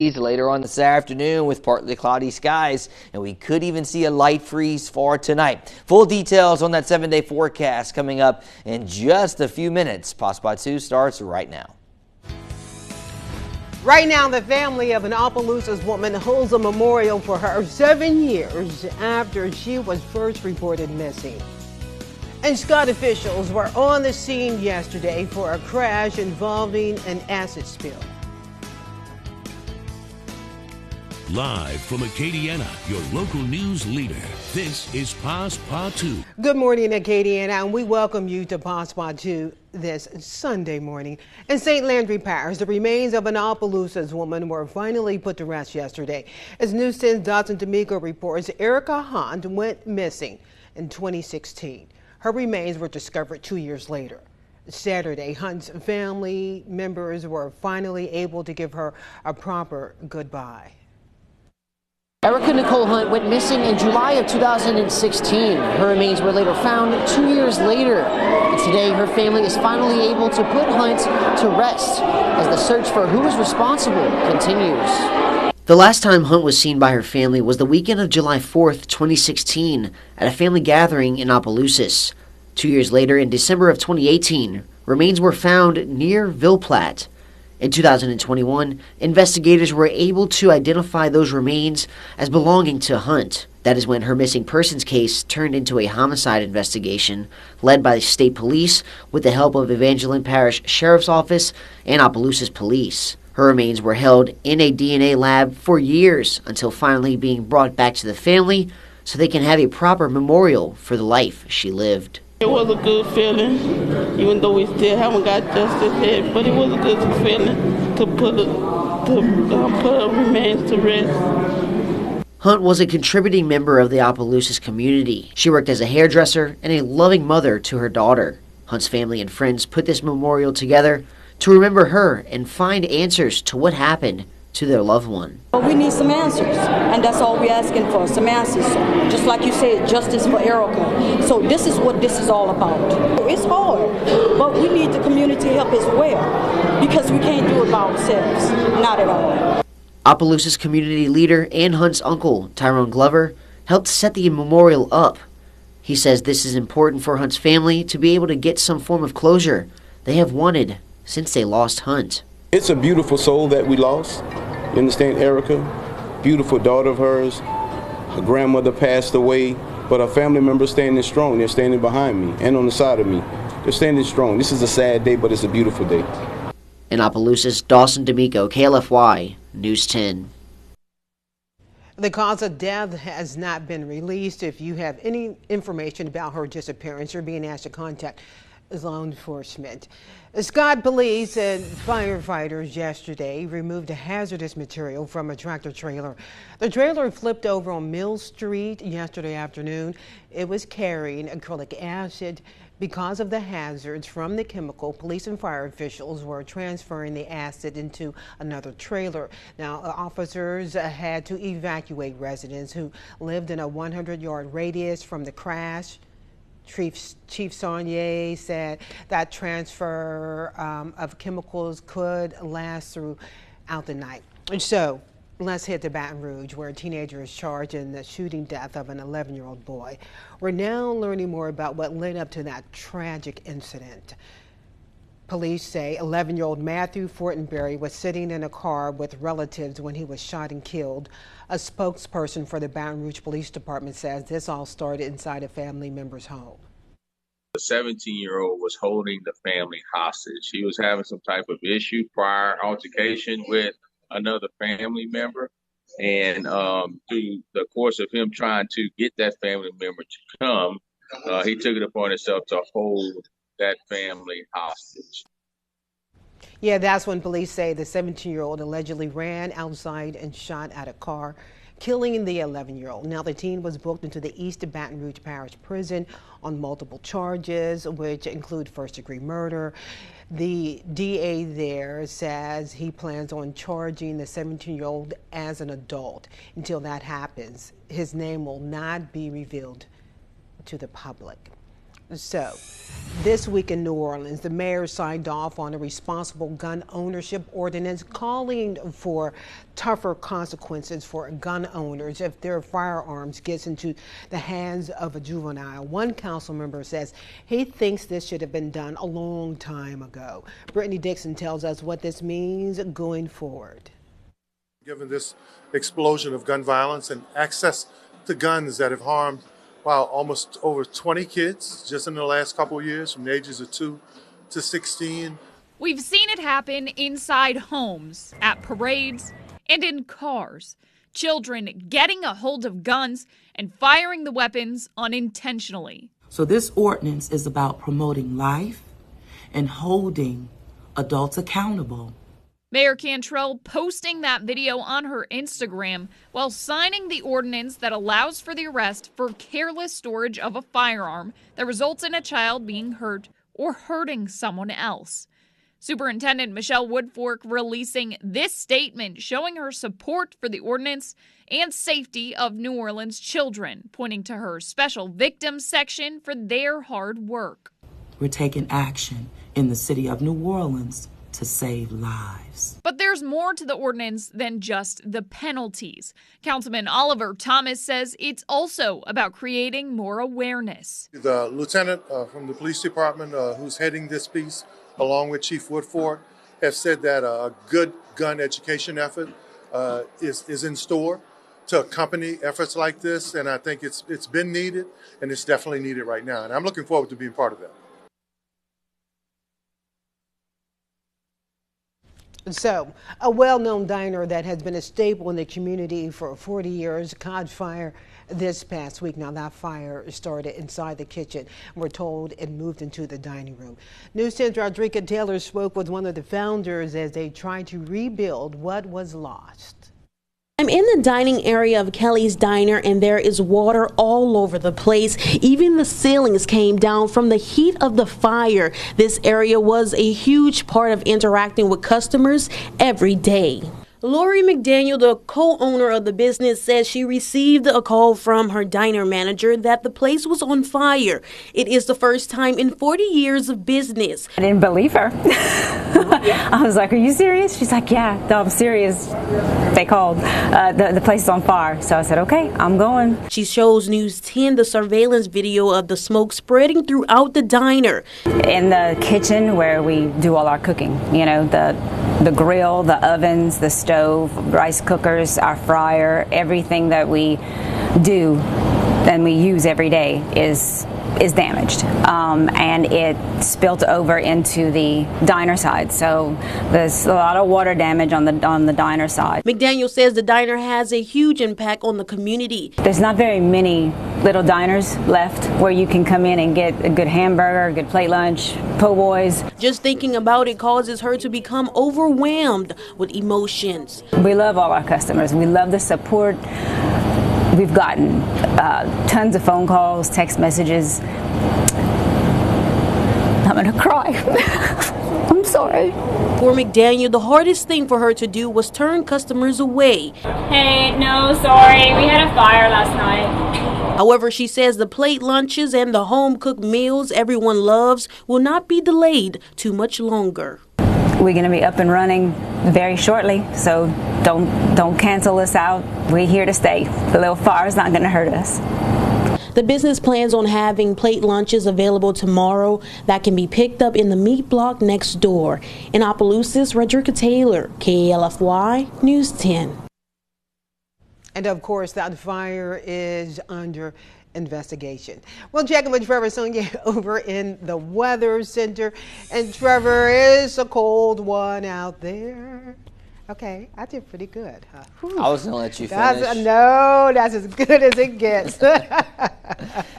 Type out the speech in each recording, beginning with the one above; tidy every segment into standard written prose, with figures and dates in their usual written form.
Later on this afternoon with partly cloudy skies, and we could even see a light freeze for tonight. Full details on that 7-day forecast coming up in just a few minutes. Passe Partout starts right now. Right now, the family of an Opelousas woman holds a memorial for her 7 years after she was first reported missing. And Scott officials were on the scene yesterday for a crash involving an acid spill. Live from Acadiana, your local news leader, this is Passe Partout. Good morning, Acadiana, and we welcome you to Passe Partout this Sunday morning. In St. Landry Parish, the remains of an Opelousas woman were finally put to rest yesterday. As News 10's Dotson D'Amico reports, Erica Hunt went missing in 2016. Her remains were discovered 2 years later. Saturday, Hunt's family members were finally able to give her a proper goodbye. Erica Nicole Hunt went missing in July of 2016. Her remains were later found 2 years later. And today, her family is finally able to put Hunt to rest as the search for who is responsible continues. The last time Hunt was seen by her family was the weekend of July 4th, 2016, at a family gathering in Opelousas. 2 years later, in December of 2018, remains were found near Ville Platte. In 2021, investigators were able to identify those remains as belonging to Hunt. That is when her missing persons case turned into a homicide investigation led by the state police with the help of Evangeline Parish Sheriff's Office and Opelousas Police. Her remains were held in a DNA lab for years until finally being brought back to the family so they can have a proper memorial for the life she lived. It was a good feeling, even though we still haven't got justice yet, but it was a good feeling to put her remains to rest. Hunt was a contributing member of the Opelousas community. She worked as a hairdresser and a loving mother to her daughter. Hunt's family and friends put this memorial together to remember her and find answers to what happened to their loved one. We need some answers, and that's all we're asking for, some answers. Just like you said, justice for Erica. So this is what this is all about. It's hard, but we need the community help as well, because we can't do it by ourselves, not at all. Opelousas community leader and Hunt's uncle, Tyrone Glover, helped set the memorial up. He says this is important for Hunt's family to be able to get some form of closure they have wanted since they lost Hunt. It's a beautiful soul that we lost. You understand, Erica? Beautiful daughter of hers. Her grandmother passed away, but her family members standing strong. They're standing behind me and on the side of me. They're standing strong. This is a sad day, but it's a beautiful day. In Opelousas, Dawson D'Amico, KLFY, News 10. The cause of death has not been released. If you have any information about her disappearance, you're being asked to contact law enforcement. Scott police and firefighters yesterday removed a hazardous material from a tractor trailer. The trailer flipped over on Mill Street yesterday afternoon. It was carrying acrylic acid. Because of the hazards from the chemical, police and fire officials were transferring the acid into another trailer. Now, officers had to evacuate residents who lived in a 100-yard radius from the crash. Chief Saunier said that transfer of chemicals could last throughout the night. So let's head to Baton Rouge, where a teenager is charged in the shooting death of an 11-year-old boy. We're now learning more about what led up to that tragic incident. Police say 11-year-old Matthew Fortenberry was sitting in a car with relatives when he was shot and killed. A spokesperson for the Baton Rouge Police Department says this all started inside a family member's home. The 17-year-old was holding the family hostage. He was having some type of issue, prior altercation with another family member. And through the course of him trying to get that family member to come, he took it upon himself to hold that family hostage. Yeah, that's when police say the 17-year-old allegedly ran outside and shot at a car, killing the 11-year-old. Now, the teen was booked into the East Baton Rouge Parish Prison on multiple charges, which include first-degree murder. The DA there says he plans on charging the 17-year-old as an adult. Until that happens, his name will not be revealed to the public. So, this week in New Orleans, the mayor signed off on a responsible gun ownership ordinance calling for tougher consequences for gun owners if their firearms gets into the hands of a juvenile. One council member says he thinks this should have been done a long time ago. Brittany Dixon tells us what this means going forward. Given this explosion of gun violence and access to guns that have harmed almost over 20 kids just in the last couple of years from the ages of 2 to 16. We've seen it happen inside homes, at parades, and in cars. Children getting a hold of guns and firing the weapons unintentionally. So this ordinance is about promoting life and holding adults accountable. Mayor Cantrell posting that video on her Instagram while signing the ordinance that allows for the arrest for careless storage of a firearm that results in a child being hurt or hurting someone else. Superintendent Michelle Woodfork releasing this statement showing her support for the ordinance and safety of New Orleans children, pointing to her special victims section for their hard work. We're taking action in the city of New Orleans to save lives. But there's more to the ordinance than just the penalties. Councilman Oliver Thomas says it's also about creating more awareness. The lieutenant from the police department who's heading this piece, along with Chief Woodford, have said that a good gun education effort is in store to accompany efforts like this, and I think it's been needed, and it's definitely needed right now, and I'm looking forward to being part of that. So, a well-known diner that has been a staple in the community for 40 years caught fire this past week. Now, that fire started inside the kitchen. We're told it moved into the dining room. News 10's Rodrika Taylor spoke with one of the founders as they tried to rebuild what was lost. I'm in the dining area of Kelly's Diner, and there is water all over the place. Even the ceilings came down from the heat of the fire. This area was a huge part of interacting with customers every day. Lori McDaniel, the co-owner of the business, says she received a call from her diner manager that the place was on fire. It is the first time in 40 years of business. I didn't believe her. I was like, are you serious? She's like, yeah, no, I'm serious. They called. The place is on fire. So I said, okay, I'm going. She shows News 10 the surveillance video of the smoke spreading throughout the diner. In the kitchen where we do all our cooking, you know, the grill, the ovens, the stove, rice cookers, our fryer, everything that we do and we use every day is damaged, and it spilt over into the diner side. So there's a lot of water damage on the diner side. McDaniel says the diner has a huge impact on the community. There's not very many little diners left where you can come in and get a good hamburger, a good plate lunch, po' boys. Just thinking about it causes her to become overwhelmed with emotions. We love all our customers. We love the support. We've gotten tons of phone calls, text messages. I'm gonna cry. I'm sorry. For McDaniel, the hardest thing for her to do was turn customers away. Hey, no, sorry. We had a fire last night. However, she says the plate lunches and the home-cooked meals everyone loves will not be delayed too much longer. We're going to be up and running very shortly, so don't cancel us out. We're here to stay. The little fire is not going to hurt us. The business plans on having plate lunches available tomorrow that can be picked up in the meat block next door. In Opelousas, Rodrika Taylor, KLFY News 10. And of course, that fire is under investigation. Well, checking with Trevor Sonia over in the Weather Center. And Trevor, it's a cold one out there. Okay, I did pretty good, huh? Whew. I was going to let you finish. No, that's as good as it gets.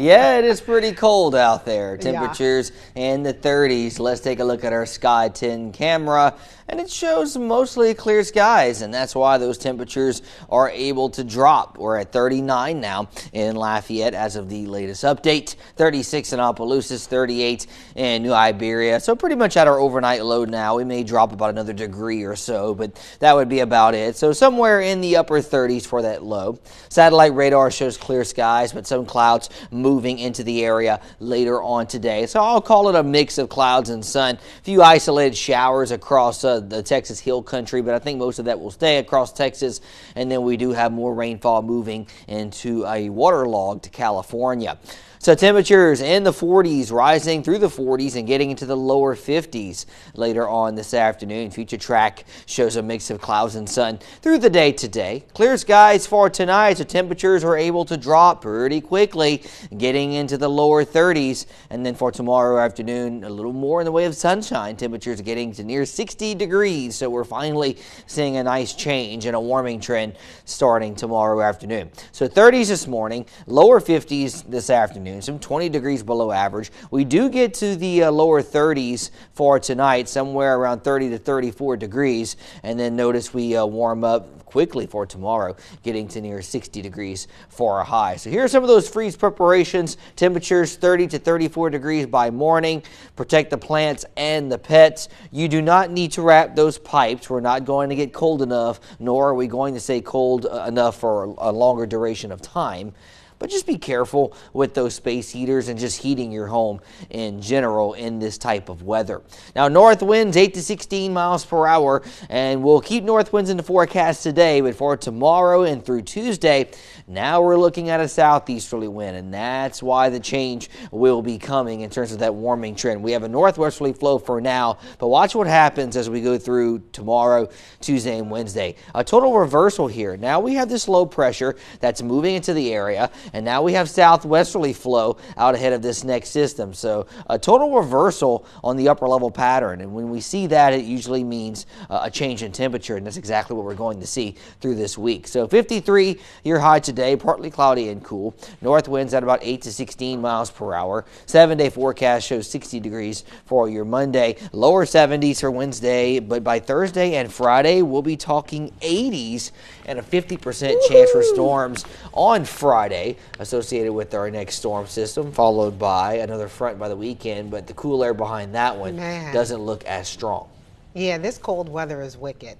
Yeah, it is pretty cold out there. Temperatures in the 30s. Let's take a look at our Sky 10 camera. And it shows mostly clear skies, and that's why those temperatures are able to drop. We're at 39 now in Lafayette as of the latest update. 36 in Opelousas, 38 in New Iberia. So pretty much at our overnight low now. We may drop about another degree or so, but that would be about it. So somewhere in the upper 30s for that low. Satellite radar shows clear skies, but some clouds moving into the area later on today. So I'll call it a mix of clouds and sun. A few isolated showers across the Texas Hill Country, but I think most of that will stay across Texas. And then we do have more rainfall moving into a waterlogged California. So temperatures in the 40s, rising through the 40s and getting into the lower 50s later on this afternoon. Future track shows a mix of clouds and sun through the day today. Clear skies for tonight, so temperatures are able to drop pretty quickly, getting into the lower 30s. And then for tomorrow afternoon, a little more in the way of sunshine. Temperatures getting to near 60 degrees. So we're finally seeing a nice change and a warming trend starting tomorrow afternoon. So 30s this morning, lower 50s this afternoon. Some 20 degrees below average. We do get to the lower 30s for tonight, somewhere around 30 to 34 degrees. And then notice we warm up quickly for tomorrow, getting to near 60 degrees for a high. So here are some of those freeze preparations. Temperatures 30 to 34 degrees by morning. Protect the plants and the pets. You do not need to wrap those pipes. We're not going to get cold enough, nor are we going to stay cold enough for a longer duration of time. But just be careful with those space heaters and just heating your home in general in this type of weather. Now, north winds 8 to 16 miles per hour, and we'll keep north winds in the forecast today, but for tomorrow and through Tuesday, now we're looking at a southeasterly wind, and that's why the change will be coming in terms of that warming trend. We have a northwesterly flow for now, but watch what happens as we go through tomorrow, Tuesday, and Wednesday. A total reversal here. Now we have this low pressure that's moving into the area, and now we have southwesterly flow out ahead of this next system. So a total reversal on the upper level pattern. And when we see that, it usually means a change in temperature. And that's exactly what we're going to see through this week. So 53 your high today, partly cloudy and cool. North winds at about 8 to 16 miles per hour. 7-day forecast shows 60 degrees for your Monday. Lower 70s for Wednesday. But by Thursday and Friday, we'll be talking 80s and a 50% chance for storms on Friday, associated with our next storm system, followed by another front by the weekend, but the cool air behind that one doesn't look as strong. Yeah, this cold weather is wicked.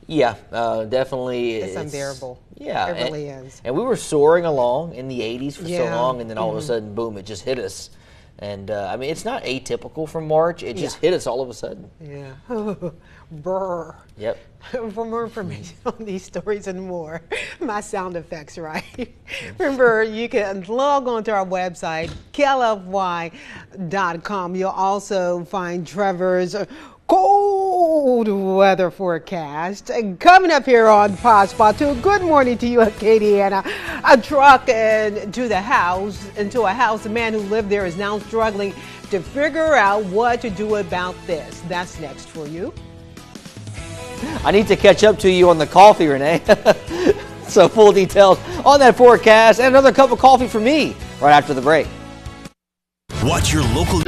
Yeah, definitely. It's unbearable. Yeah, it really is. And we were soaring along in the 80s for so long, and then all of a sudden, boom, it just hit us. And, I mean, it's not atypical from March. It just hit us all of a sudden. Yeah. Brr. Yep. For more information on these stories and more, my sound effects, right? Remember, you can log on to our website, klfy.com. You'll also find Trevor's cold weather forecast. And coming up here on Passe Partout, good morning to you, Acadiana. A truck into a house. A man who lived there is now struggling to figure out what to do about this. That's next for you. I need to catch up to you on the coffee, Renee. So full details on that forecast and another cup of coffee for me right after the break. Watch your local